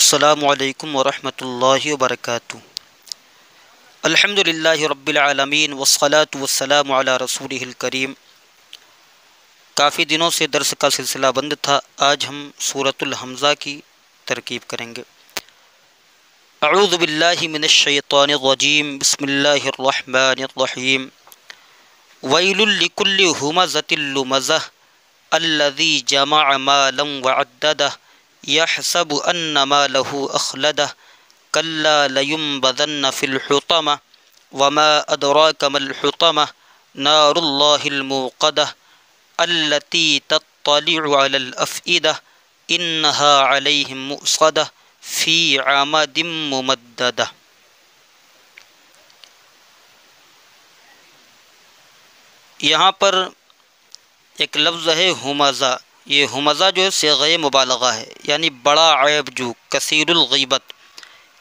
السلام علیکم ورحمۃ اللہ وبرکاتہ۔ الحمد للہ رب العالمین والصلاة والسلام علی رسولہ الکریم۔ کافی دنوں سے درس کا سلسلہ بند تھا، آج ہم سورۃ الحمزہ کی ترکیب کریں گے۔ اعوذ باللہ من الشیطان الرجیم، بسم اللہ الرحمن الرحیم۔ ویل لکل ہمزۃ لمزہ الذی جمع مالا وعددہ یحسب ان مالہ اخلدہ کلا لینبذن فی الحطمہ وما ادراک ما الحطمہ نار اللہ الموقدہ التی تطلع علی الافئدہ انہا علیہم مؤصدہ فی عمد ممددہ۔ یہاں پر ایک لفظ ہے ہمزہ۔ یہ ہمزہ جو ہے صیغہ مبالغہ ہے، یعنی بڑا عیب جو، کثیر الغیبت۔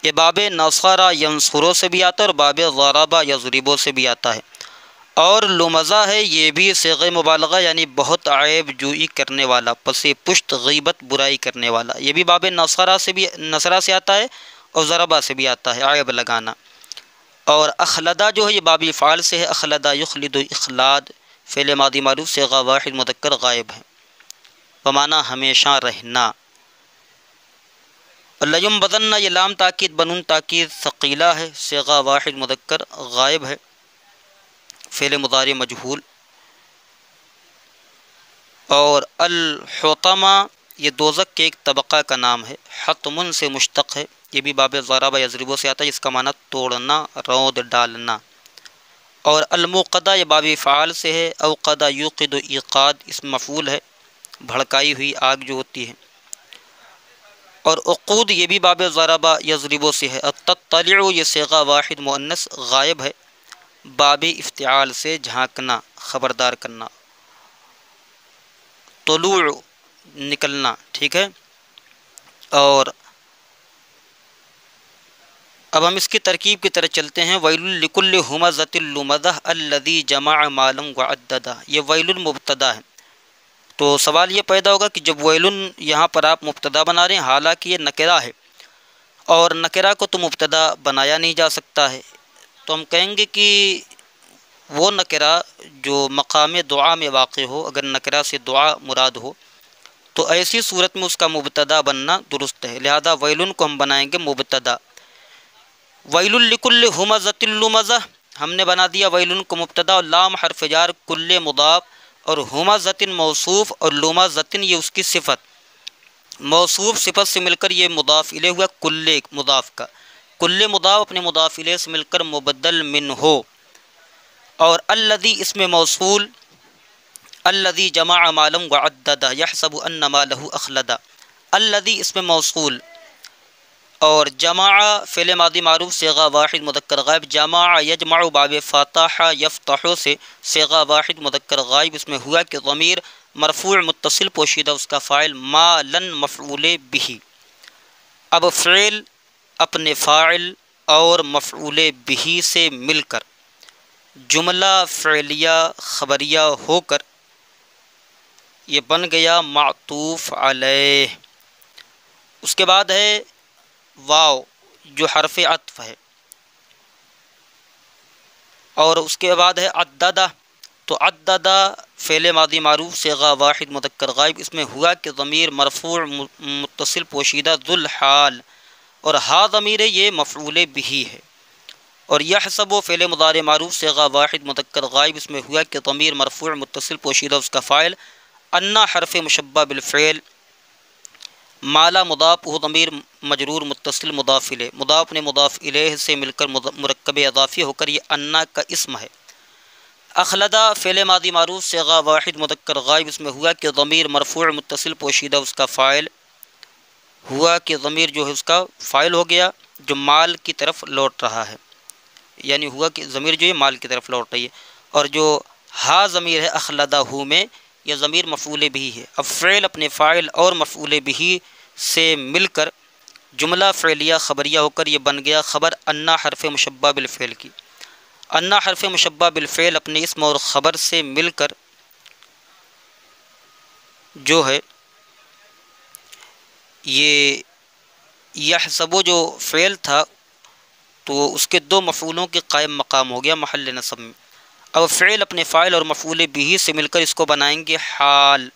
یہ باب نصرہ ینصرو سے بھی آتا ہے اور باب ضربہ یضربو سے بھی آتا ہے۔ اور لمزہ ہے، یہ بھی صیغہ مبالغہ یعنی بہت عیب جوئی کرنے والا، پس پشت غیبت برائی کرنے والا۔ یہ بھی باب نصرہ سے آتا ہے اور ضربہ سے بھی آتا ہے، عیب لگانا۔ اور اخلدہ جو ہے یہ باب فعال سے ہے، اخلدہ یخلد اخلاد، فعل ماضی معروف صیغہ واحد مذکر غائب ہے، بمعنی ہمیشہ رہنا۔ لیمبذن یہ لام تاکید بنون تاکید ثقیلہ ہے، صیغہ واحد مذکر غائب ہے، فعل مضارع مجہول۔ اور الحطمہ یہ دوزخ کے ایک طبقہ کا نام ہے، حتم سے مشتق ہے، یہ بھی باب ضربہ یضربو سے آتا ہے، جس کا معنی توڑنا، رود ڈالنا۔ اور الموقدہ یہ باب فعال سے ہے، اوقدہ یوقد ایقاد اسم مفعول ہے، بھڑکائی ہوئی آگ جو ہوتی ہے۔ اور عقود یہ بھی باب ضربہ یضربو سے ہے۔ تطلع یہ صیغہ واحد مؤنث غائب ہے، باب افتعال سے جھانکنا، خبردار کرنا، طلوع نکلنا، ٹھیک ہے۔ اور اب ہم اس کی ترکیب کی طرح چلتے ہیں۔ ویل لکل ہمزۃ لمزہ الذی جمع مالا وعددہ، یہ ویل مبتدا ہے۔ تو سوال یہ پیدا ہوگا کہ جب ویل یہاں پر آپ مبتدا بنا رہے ہیں، حالانکہ یہ نکرہ ہے اور نکرہ کو تو مبتدا بنایا نہیں جا سکتا ہے، تو ہم کہیں گے کہ وہ نکرہ جو مقام دعا میں واقع ہو، اگر نکرہ سے دعا مراد ہو تو ایسی صورت میں اس کا مبتدا بننا درست ہے، لہذا ویل کو ہم بنائیں گے مبتدا۔ ویل لکل ہمزۃ لمزہ ہم نے بنا دیا ویل کو مبتدا، اور لام حرف جار، کل مضاف، اور ہمزۃ موصوف، اور لمزۃ یہ اس کی صفت، موصوف صفت سے مل کر یہ مضاف الیہ ہوا، کل مضاف کا، کل مضاف اپنے مضاف الیہ سے مل کر مبدل من ہو۔ اور الذی اسم موصول، الذی جمع مالا وعددہ یحسب ان مالہ اخلدہ، الذی اسم موصول، اور جمع فعل ماضی معروف صیغہ واحد مذکر غائب، جمع یجمع باب فتح یفتح سے صیغہ واحد مذکر غائب، اس میں ہوا کہ ضمیر مرفوع متصل پوشیدہ، اس کا فاعل مالا مفعول بہ۔ اب فعل اپنے فاعل اور مفعول بہ سے مل کر جملہ فعلیہ خبریہ ہو کر یہ بن گیا معطوف علیہ۔ اس کے بعد ہے واو جو حرف عطف ہے، اور اس کے بعد ہے عددہ، تو عددہ فعل ماضی معروف صیغہ واحد مذکر غائب، اس میں ہوا کہ ضمیر مرفوع متصل پوشیدہ ذو الحال، اور ہا ضمیر یہ مفعول بہ ہے۔ اور یحسب فعل مضارع معروف صیغہ واحد مذکر غائب، اس میں ہوا کہ ضمیر مرفوع متصل پوشیدہ، اس کا فاعل انا حرف مشبہ بالفعل، مالا مضاف وہ ضمیر مجرور متصل مضاف الیہ، مضاف نے مضاف الیہ سے مل کر مرکب اضافی ہو کر یہ انا کا اسم ہے۔ اخلدہ فعل ماضی معروف صیغہ واحد مذکر غائب، اس میں ہوا کہ ضمیر مرفوع متصل پوشیدہ، اس کا فاعل ہوا کہ ضمیر جو ہے اس کا فاعل ہو گیا جو مال کی طرف لوٹ رہا ہے، یعنی ہوا کہ ضمیر جو ہے مال کی طرف لوٹ رہی ہے۔ اور جو ہا ضمیر ہے اخلدہ ہو میں، یہ ضمیر مفعول بہ ہے۔ اب فعل اپنے فاعل اور مفعول بہ سے مل کر جملہ فعلیہ خبریہ ہو کر یہ بن گیا خبر انا حرف مشبہ بالفعل کی۔ انا حرف مشبہ بالفعل اپنے اسم اور خبر سے مل کر جو ہے یہ یحسب جو فعل تھا تو اس کے دو مفعولوں کے قائم مقام ہو گیا محل نصب میں۔ اب فعل اپنے فاعل اور مفعول بھی سے مل کر اس کو بنائیں گے حال،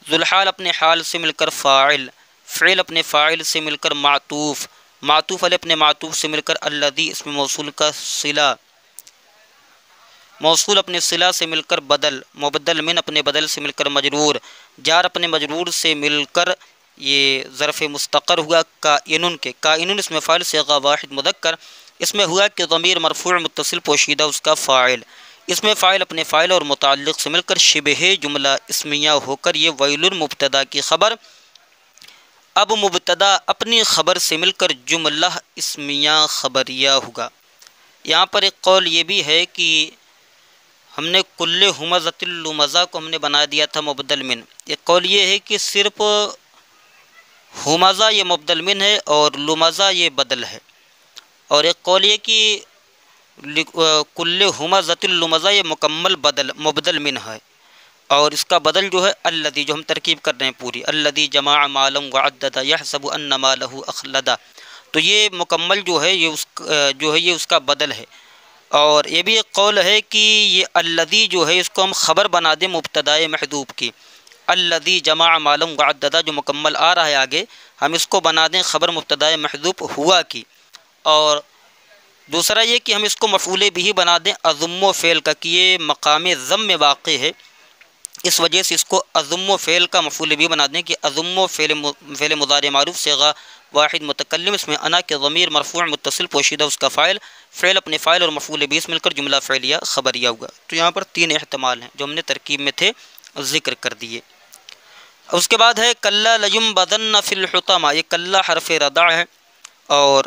ذوالحال اپنے حال سے مل کر فاعل، فعل اپنے فاعل سے مل کر معطوف، معطوف علیہ اپنے معطوف سے مل کر الذی اسم موصول کا صلہ، موصول اپنے صلہ سے مل کر بدل، مبدل من اپنے بدل سے مل کر مجرور، جار اپنے مجرور سے مل کر یہ ظرف مستقر ہوا کائنن کے، کائنن اس میں فاعل صیغہ واحد مذکر، اس میں ہوا کہ ضمیر مرفوع متصل پوشیدہ اس کا فاعل، اس میں فاعل اپنے فاعل اور متعلق سے مل کر شبہ جملہ اسمیہ ہو کر یہ ویل مبتدا کی خبر، اب مبتدا اپنی خبر سے مل کر جملہ اسمیہ خبریہ ہوگا۔ یہاں پر ایک قول یہ بھی ہے کہ ہم نے کل ہمزۃ اللمزہ کو ہم نے بنا دیا تھا مبدل من، ایک قول یہ ہے کہ صرف ہمزہ یہ مبدل من ہے اور لمزہ یہ بدل ہے، اور ایک قول یہ کہ کل ہمزۃ اللمزہ یہ مکمل مبدل من ہے، اور اس کا بدل جو ہے الذی، جو ہم ترکیب کر رہے ہیں پوری، الذی جمع مالا وعددا یحسب ان مالہ اخلدا، تو یہ مکمل جو ہے یہ اس کا بدل ہے۔ اور یہ بھی ایک قول ہے کہ یہ الذی جو ہے اس کو ہم خبر بنا دیں مبتدائے محذوف کی، الذی جمع مالا وعددا جو مکمل آ رہا ہے آگے، ہم اس کو بنا دیں خبر مبتدائے محذوف ہوا کی، اور دوسرا یہ کہ ہم اس کو مفعول بھی بنا دیں اضم و فعل کا، کہ یہ مقام ضم میں واقع ہے، اس وجہ سے اس کو اضم و فعل کا مفعول بھی بنا دیں کہ اضم و فعل مضارع معروف صیغہ واحد متکلم، اس میں انا کے ضمیر مرفوع متصل پوشیدہ اس کا فاعل، فعل اپنے فاعل اور مفعول بھی مل کر جملہ فعلیہ خبریہ ہوگا۔ تو یہاں پر تین احتمال ہیں جو ہم نے ترکیب میں تھے ذکر کر دیے۔ اس کے بعد ہے کلا لیمبذن فی الحطمہ، یہ کلا حرف ردع ہے، اور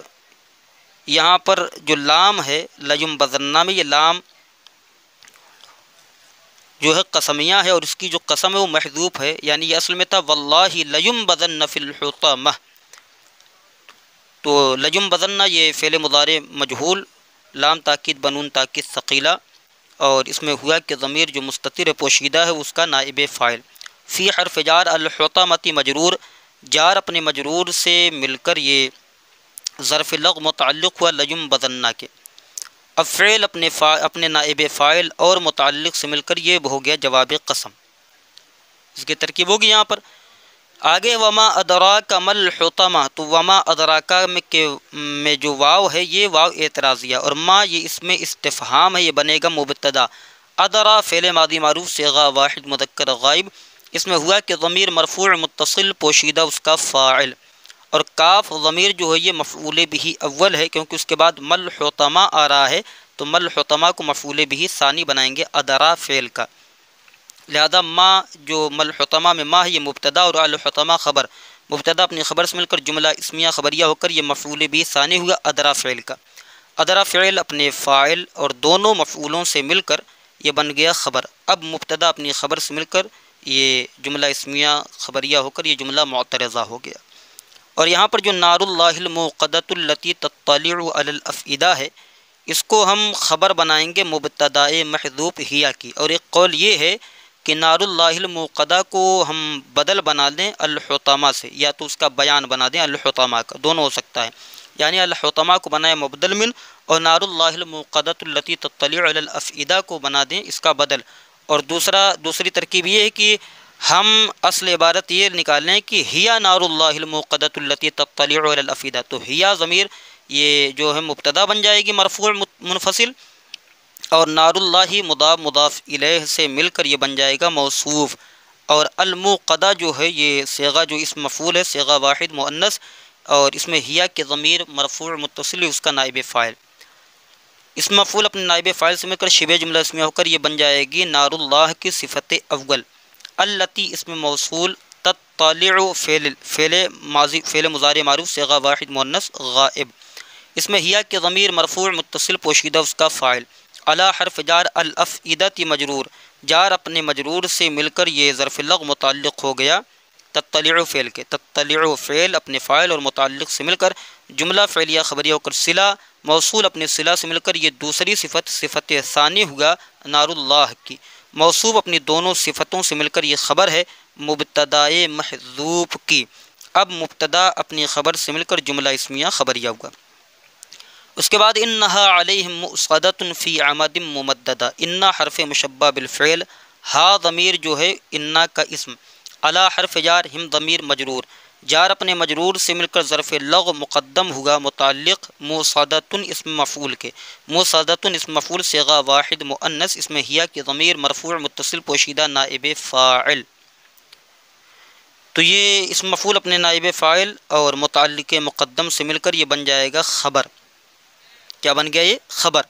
یہاں پر جو لام ہے لیمبذن میں، یہ لام جو ہے قسمیہ ہے، اور اس کی جو قسم ہے وہ محذوف ہے، یعنی یہ اصل میں تھا واللہ لیمبذن فی الحطمہ، تو لیمبذن یہ فعل مضارع مجہول، لام تاکید بنون تاکید ثقیلہ، اور اس میں ہوا کہ ضمیر جو مستتر پوشیدہ ہے اس کا نائب فاعل، فی حرف جار الحطمۃ مجرور، جار اپنے مجرور سے مل کر یہ ظرف لغو متعلق ہوا لیمبذن کے، اب فعل اپنے نائب فاعل اور متعلق سے مل کر یہ ہو گیا جواب قسم، اس کی ترکیب ہوگی یہاں پر آگے وما ادراک ما الحطمہ، تو وما ادراک میں جو واو ہے یہ واو اعتراضیہ، اور ما یہ اس میں استفہام ہے، یہ بنے گا مبتدا، ادرا فعل ماضی معروف صیغہ واحد مذکر غائب، اس میں ہوا کہ ضمیر مرفوع متصل پوشیدہ اس کا فاعل، اور کاف ضمیر جو ہے یہ مفعول بھی اول ہے کیونکہ اس کے بعد مل حطمہ آ رہا ہے، تو مل حطمہ کو مفعول بھی ثانی بنائیں گے ادرا فعل کا، لہذا ما جو مل حطمہ میں ما ہے یہ مبتدا اور الحطمہ خبر، مبتدا اپنی خبر سے مل کر جملہ اسمیہ خبریہ ہو کر یہ مفعول بھی ثانی ہوا ادرا فعل کا، ادرا فعل اپنے فاعل اور دونوں مفعولوں سے مل کر یہ بن گیا خبر، اب مبتدا اپنی خبر سے مل کر یہ جملہ اسمیہ خبریہ ہو کر یہ جملہ معترضہ ہو گیا۔ اور یہاں پر جو نار اللہ الموقدۃ التی تطلع علی الافئدہ ہے، اس کو ہم خبر بنائیں گے مبتدائے محذوف ہیا کی، اور ایک قول یہ ہے کہ نار اللہ الموقدہ کو ہم بدل بنا دیں الحطمہ سے، یا تو اس کا بیان بنا دیں الحطمہ کا، دونوں ہو سکتا ہے، یعنی الحطمہ کو بنائیں مبدل من، اور نار اللہ الموقدۃ التی تطلع علی الافئدہ کو بنا دیں اس کا بدل، اور دوسری ترکیب یہ ہے کہ ہم اصل عبارت یہ نکالیں کہ ہیا نار اللہ الموقدۃ التی تطلع علی الافئدہ، تو ہیا ضمیر یہ جو ہے مبتدا بن جائے گی مرفوع منفصل، اور نار اللہ مضاف مضاف الیہ سے مل کر یہ بن جائے گا موصوف، اور الموقدہ جو ہے یہ صیغہ جو اس مفعول ہے صیغہ واحد مؤنث، اور اس میں ہیا کے ضمیر مرفوع متصل اس کا نائب فاعل، اس مفعول اپنے نائب فاعل سے مل کر شبہ جملہ اسمیہ ہو کر یہ بن جائے گی نار اللہ کی صفت اول، التی اس میں موصول، تطلع فعل مضارع معروف صیغہ واحد مؤنث غائب، اس میں ہیا کے ضمیر مرفوع متصل پوشیدہ اس کا فاعل، علی حرف جار الافئدۃ مجرور، جار اپنے مجرور سے مل کر یہ ظرف لغو متعلق ہو گیا تطلع فعل کے، تطلع فعل اپنے فاعل اور متعلق سے مل کر جملہ فعلیہ خبریہ ہو کر صلہ، موصول اپنے صلہ سے مل کر یہ دوسری صفت ثانی ہوگا نار اللہ کی، موصوف اپنی دونوں صفتوں سے مل کر یہ خبر ہے مبتدائے محذوف کی، اب مبتدا اپنی خبر سے مل کر جملہ اسمیہ خبریہ ہوا۔ اس کے بعد انہا علیہم مؤصدۃ فی عمد ممددہ، انا حرف مشبہ بالفعل، ہا ضمیر جو ہے انا کا اسم، علی حرف جار، ہم ضمیر مجرور، جار اپنے مجرور سے مل کر ظرف لغو مقدم ہوگا متعلق مؤصدۃ اسم مفعول کے، مؤصدۃ اسم مفعول صیغہ واحد مؤنث، اس میں ہیا کی ضمیر مرفوع متصل پوشیدہ نائب فاعل۔ تو یہ اسم مفعول اپنے نائب فاعل اور متعلق مقدم سے مل کر یہ بن جائے گا خبر۔ کیا بن گیا یہ؟ خبر۔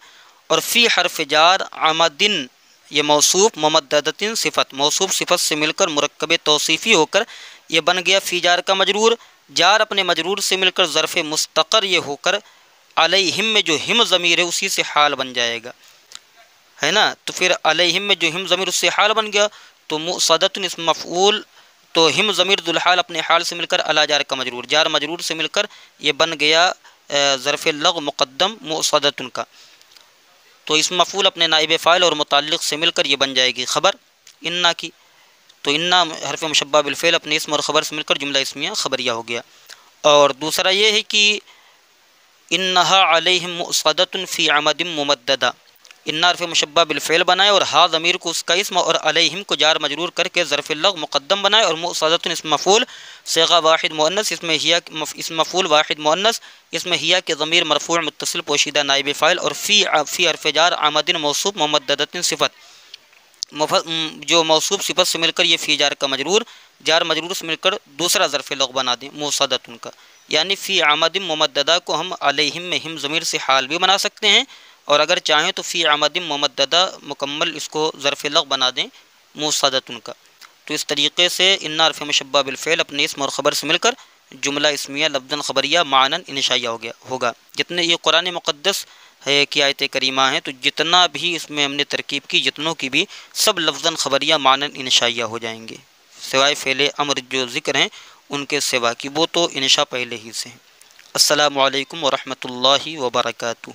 اور فی حرف جار عمدن یہ موصوف، ممددتن صفت، موصوف صفت سے مل کر مرکب توصیفی ہو کر یہ بن گیا فی جار کا مجرور، جار اپنے مجرور سے مل کر ظرف مستقر یہ ہو کر علیہم میں جو ہم ضمیر ہے اسی سے حال بن جائے گا، ہے نا؟ تو پھر علیہم میں جو ہم ضمیر اس سے حال بن گیا، تو مؤصدۃ اسم مفعول، تو ہم ضمیر ذوالحال اپنے حال سے مل کر علی جار کا مجرور، جار مجرور سے مل کر یہ بن گیا ظرف لغو مقدم مؤصدۃ کا، تو اسم مفعول اپنے نائب فاعل اور متعلق سے مل کر یہ بن جائے گی خبر انا کی۔ تو انا حرف مشبہ بالفعل اپنے اسم اور خبر سے مل کر جملہ اسمیہ خبریہ ہو گیا۔ اور دوسرا یہ ہے کہ انہا علیہم مؤصدۃ فی عمد ممددہ، انا حرف مشبہ بالفعل بنائے اور ہا ضمیر کو اس کا اسم اور علیہم کو جار مجرور کر کے ظرف لغو مقدم بنائے، اور مؤصدۃ اسم مفعول صیغہ واحد مؤنث، اس میں ہیا اسم مفعول واحد مؤنث، اس میں ہیا کے ضمیر مرفوع متصل پوشیدہ نائب فاعل، اور فی حرف جار عمد موصوف ممددۃ صفت، جو موصوف صفت سے مل کر یہ فی جار کا مجرور، جار مجرور سے مل کر دوسرا ظرف لغو بنا دیں مؤصدۃ کا، یعنی فی عمد ممددہ کو ہم علیہم میں ہم ضمیر سے حال بھی بنا سکتے ہیں، اور اگر چاہیں تو فی عمد ممددہ مکمل اس کو ظرف لغو بنا دیں مؤصدۃ کا۔ تو اس طریقے سے انا حرف مشبہ بالفعل اپنے اسم اور خبر سے مل کر جملہ اسمیہ لفظاً خبریہ معناً انشائیہ ہوگا۔ جتنے یہ قرآن مقدس ہے کی آیت کریمہ ہیں، تو جتنا بھی اس میں ہم نے ترکیب کی، جتنوں کی بھی سب لفظاً خبریہ معناً انشائیہ ہو جائیں گے، سوائے فعل امر جو ذکر ہیں ان کے سوا کی، وہ تو انشاء پہلے ہی سے ہیں۔ السلام علیکم ورحمۃ اللہ وبرکاتہ۔